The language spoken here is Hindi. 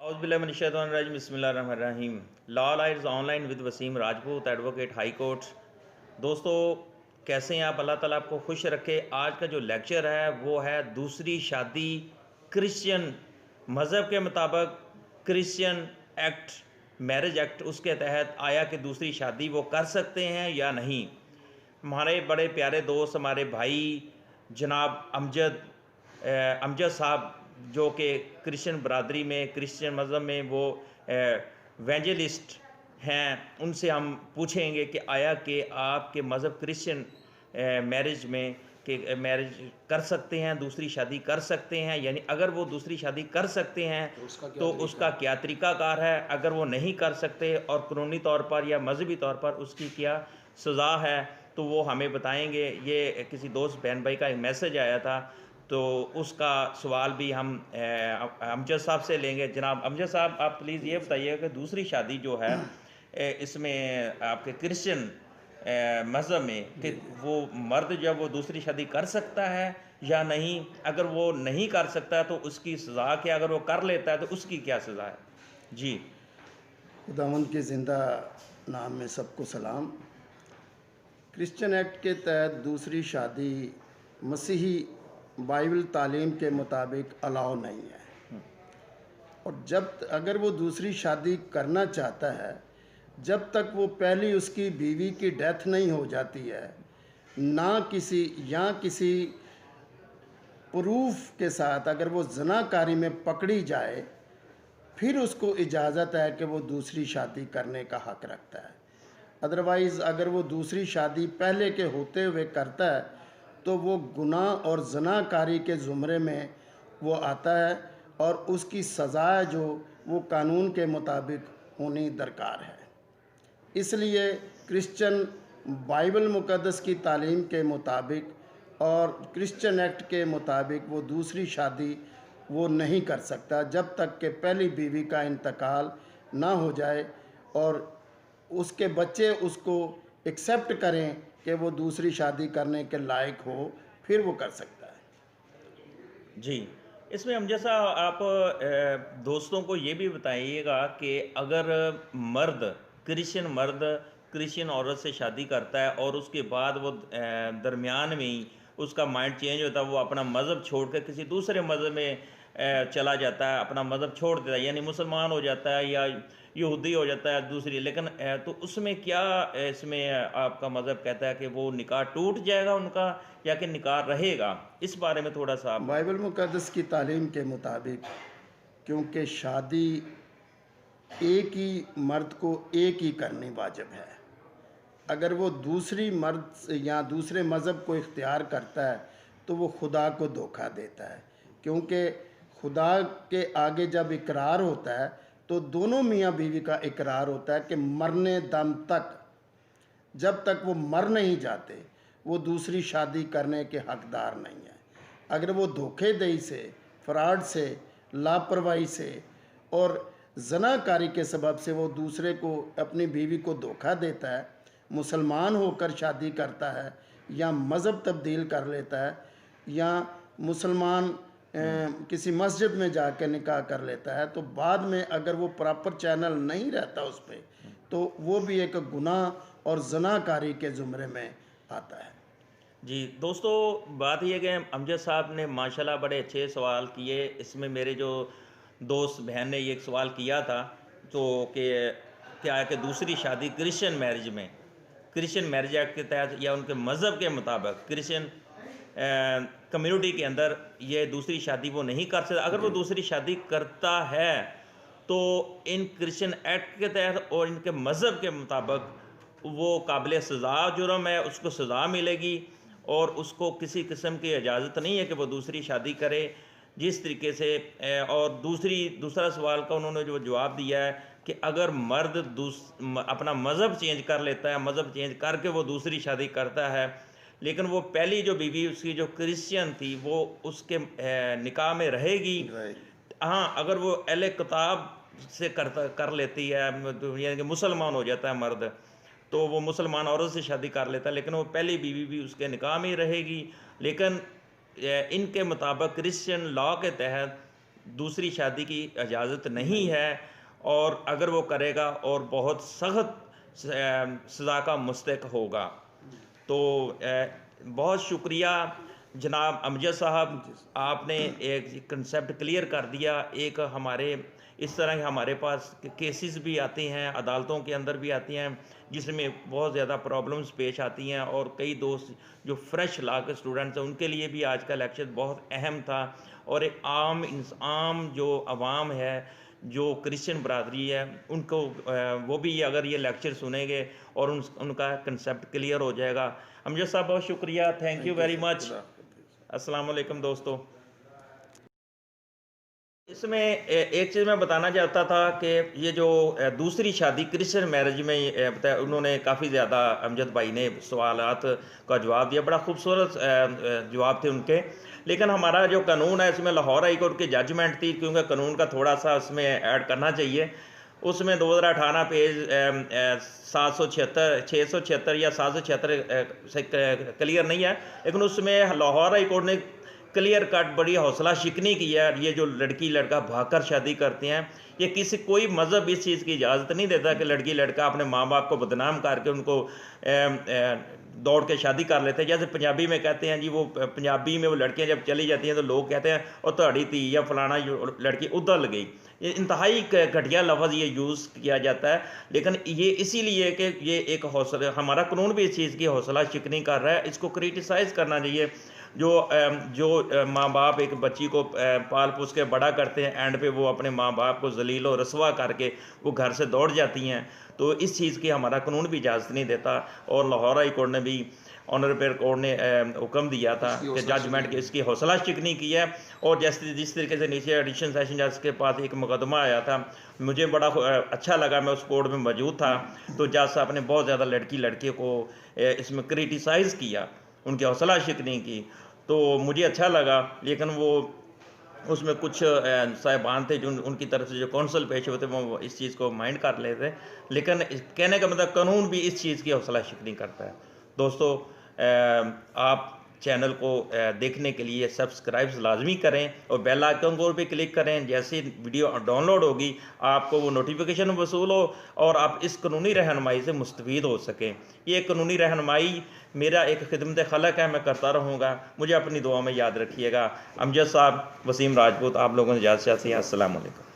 औज़ुबिल्लाहि बिस्मिल्लाहिर्रहमानिर्रहीम। Law lights online with Wasim Rajput, advocate high court. दोस्तों, कैसे हैं आप? अल्लाह ताला आपको खुश रखे। आज का जो लेक्चर है वो है दूसरी शादी क्रिश्चियन मज़हब के मुताबिक, क्रिश्चियन एक्ट, मैरिज एक्ट, उसके तहत आया कि दूसरी शादी वो कर सकते हैं या नहीं। हमारे बड़े प्यारे दोस्त, हमारे भाई जनाब अमजद साहब, जो कि क्रिश्चियन बरदरी में, क्रिश्चियन मज़हब में वो वेंजलिस्ट हैं, उनसे हम पूछेंगे कि आया कि आपके मज़हब क्रिश्चियन मैरिज में कि मैरिज कर सकते हैं, दूसरी शादी कर सकते हैं, यानी अगर वो दूसरी शादी कर सकते हैं तो उसका क्या तरीक़ाकार है, अगर वो नहीं कर सकते और कानूनी तौर पर या मजहबी तौर पर उसकी क्या सज़ा है, तो वो हमें बताएंगे। ये किसी दोस्त बहन भाई का एक मैसेज आया था, तो उसका सवाल भी हम अमजद साहब से लेंगे। जनाब अमजद साहब, आप प्लीज़ ये बताइए कि दूसरी शादी जो है इसमें आपके क्रिश्चियन मज़हब में कि वो मर्द जब वो दूसरी शादी कर सकता है या नहीं, अगर वो नहीं कर सकता तो उसकी सज़ा क्या, अगर वो कर लेता है तो उसकी क्या सज़ा है? जी। खुदावंद के ज़िंदा नाम में सबको सलाम। क्रिश्चियन एक्ट के तहत दूसरी शादी मसीही बाइबल तालीम के मुताबिक अलाउ नहीं है। और अगर वो दूसरी शादी करना चाहता है, जब तक वो पहली उसकी बीवी की डेथ नहीं हो जाती है, ना किसी प्रूफ के साथ अगर वो ज़नाकारी में पकड़ी जाए, फिर उसको इजाज़त है कि वो दूसरी शादी करने का हक़ रखता है। अदरवाइज़ अगर वो दूसरी शादी पहले के होते हुए करता है तो वो गुनाह और ज़नाकारी के ज़ुमरे में वो आता है और उसकी सज़ा जो वो कानून के मुताबिक होनी दरकार है। इसलिए क्रिश्चियन बाइबल मुक़द्दस की तालीम के मुताबिक और क्रिश्चियन एक्ट के मुताबिक वो दूसरी शादी वो नहीं कर सकता जब तक कि पहली बीवी का इंतकाल ना हो जाए और उसके बच्चे उसको एक्सेप्ट करें कि वो दूसरी शादी करने के लायक हो, फिर वो कर सकता है। जी, इसमें हम जैसा आप दोस्तों को ये भी बताइएगा कि अगर क्रिश्चियन मर्द क्रिश्चियन औरत से शादी करता है और उसके बाद वो दरमियान में ही उसका माइंड चेंज होता है, वो अपना मज़हब छोड़ कर किसी दूसरे मज़हब में चला जाता है, अपना मज़हब छोड़ देता है, यानी मुसलमान हो जाता है या यहूदी हो जाता है दूसरी, लेकिन तो उसमें क्या इसमें आपका मज़हब कहता है कि वो निकाह टूट जाएगा उनका या कि निकाह रहेगा? इस बारे में थोड़ा सा आप। बाइबल मुक़द्दस की तालीम के मुताबिक, क्योंकि शादी एक ही मर्द को एक ही करनी वाजिब है, अगर वो दूसरी मर्द या दूसरे मज़हब को इख्तियार करता है तो वो खुदा को धोखा देता है। क्योंकि खुदा के आगे जब इकरार होता है तो दोनों मियाँ बीवी का इकरार होता है कि मरने दम तक, जब तक वो मर नहीं जाते, वो दूसरी शादी करने के हकदार नहीं है। अगर वो धोखेदही से, फ्रॉड से, लापरवाही से और ज़नाकारी के सबब से वो दूसरे को, अपनी बीवी को धोखा देता है, मुसलमान होकर शादी करता है या मज़हब तब्दील कर लेता है या मुसलमान किसी मस्जिद में जाकर निकाह कर लेता है, तो बाद में अगर वो प्रॉपर चैनल नहीं रहता उस पर, तो वो भी एक गुनाह और ज़नाकारी के ज़ुमरे में आता है। जी दोस्तों, बात यह कि अमजद साहब ने माशाल्लाह बड़े अच्छे सवाल किए। इसमें मेरे जो दोस्त बहन ने ये एक सवाल किया था, तो कि क्या है कि दूसरी शादी क्रिश्चियन मैरिज एक्ट के तहत या उनके मज़हब के मुताबिक क्रिश्चियन कम्युनिटी के अंदर ये दूसरी शादी वो नहीं कर सकता। अगर वो दूसरी शादी करता है तो इन क्रिश्चियन एक्ट के तहत और इनके मज़हब के मुताबिक वो काबिल सज़ा जुर्म है, उसको सज़ा मिलेगी और उसको किसी किस्म की इजाज़त नहीं है कि वो दूसरी शादी करे। जिस तरीके से और दूसरा सवाल का उन्होंने जो जवाब दिया है कि अगर मर्द अपना मज़हब चेंज कर लेता है, मज़हब चेंज करके वो दूसरी शादी करता है, लेकिन वो पहली जो बीवी उसकी जो क्रिश्चियन थी वो उसके निकाह में रहेगी। हाँ, अगर वो अहले किताब से कर लेती है, यानी कि मुसलमान हो जाता है मर्द, तो वो मुसलमान औरत से शादी कर लेता है, लेकिन वो पहली बीवी भी उसके निकाह में ही रहेगी। लेकिन इनके मुताबिक क्रिश्चियन लॉ के तहत दूसरी शादी की इजाज़त नहीं है, और अगर वो करेगा और बहुत सख्त सज़ा का मुस्तहिक़ होगा। तो बहुत शुक्रिया जनाब अमजद साहब, आपने एक कंसेप्ट क्लियर कर दिया। एक हमारे इस तरह हमारे पास केसेस भी आते हैं, अदालतों के अंदर भी आती हैं, जिसमें बहुत ज़्यादा प्रॉब्लम्स पेश आती हैं, और कई दोस्त जो फ्रेश लॉ के स्टूडेंट्स हैं उनके लिए भी आज का लेक्चर बहुत अहम था। और एक आम जो अवाम है, जो क्रिश्चियन बरादरी है, उनको वो भी अगर ये लेक्चर सुनेंगे और उनका कंसेप्ट क्लियर हो जाएगा। अमजद साहब बहुत शुक्रिया, थैंक यू वेरी मच। अस्सलाम वालेकुम दोस्तों। इसमें एक चीज़ मैं बताना चाहता था कि ये जो दूसरी शादी क्रिश्चियन मैरिज में बताया, उन्होंने काफ़ी ज़्यादा अमजद भाई ने सवालात का जवाब दिया, बड़ा खूबसूरत जवाब थे उनके। लेकिन हमारा जो कानून है इसमें लाहौर हाई कोर्ट की जजमेंट थी, क्योंकि कानून का थोड़ा सा उसमें ऐड करना चाहिए। उसमें 2018 पेज 676 या 776 से क्लियर नहीं है, लेकिन उसमें लाहौर हाई कोर्ट ने क्लियर कट बड़ी हौसला शिकनी की है। ये जो लड़की लड़का भागकर शादी करते हैं, ये कोई मज़हब इस चीज़ की इजाज़त नहीं देता कि लड़की लड़का अपने माँ बाप को बदनाम करके उनको दौड़ के शादी कर लेते हैं। जैसे पंजाबी में कहते हैं जी, वो पंजाबी में वो लड़कियां जब चली जाती हैं तो लोग कहते हैं और ਤੁਹਾਡੀ धी या फलाना लड़की उधल गई। ये इंतहाई घटिया लफ्ज़ ये यूज़ किया जाता है, लेकिन ये इसीलिए कि ये एक हौसला, हमारा कानून भी इस चीज़ की हौसला शिकनी कर रहा है। इसको क्रिटिसाइज़ करना चाहिए। जो माँ बाप एक बच्ची को पाल पोस के बड़ा करते हैं, एंड पे वो अपने माँ बाप को जलील और रसवा करके वो घर से दौड़ जाती हैं, तो इस चीज़ की हमारा कानून भी इजाज़त नहीं देता। और लाहौर हाई कोर्ट ने भी, ऑनरेबल कोर्ट ने हुक्म दिया था कि जजमेंट की इसकी हौसला शिकनी की है। और जैसे जिस तरीके से नीचे एडिशन सेशन जज के पास एक मुकदमा आया था, मुझे बड़ा अच्छा लगा, मैं उस कोर्ट में मौजूद था, तो जज साहब ने बहुत ज़्यादा लड़की को इसमें क्रिटिसाइज़ किया, उनकी हौसला शिकनी की, तो मुझे अच्छा लगा। लेकिन वो उसमें कुछ साहिबान थे जो उनकी तरफ से जो कौंसल पेश होते वो इस चीज़ को माइंड कर लेते। लेकिन कहने का मतलब कानून भी इस चीज़ की हौसला शिकनी करता है। दोस्तों, आप चैनल को देखने के लिए सब्सक्राइब्स लाजमी करें और बेल आइकन को भी क्लिक करें। जैसे वीडियो डाउनलोड होगी आपको वो नोटिफिकेशन वसूल हो और आप इस कानूनी रहनुमाई से मुस्तफ़ीद हो सकें। ये कानूनी रहनुमाई मेरा एक खिदमत खलक है, मैं करता रहूँगा। मुझे अपनी दुआ में याद रखिएगा। अमजद साहब, वसीम राजपूत, आप लोगों ने इजाज़त चाहते हैं। अस्सलाम वालेकुम।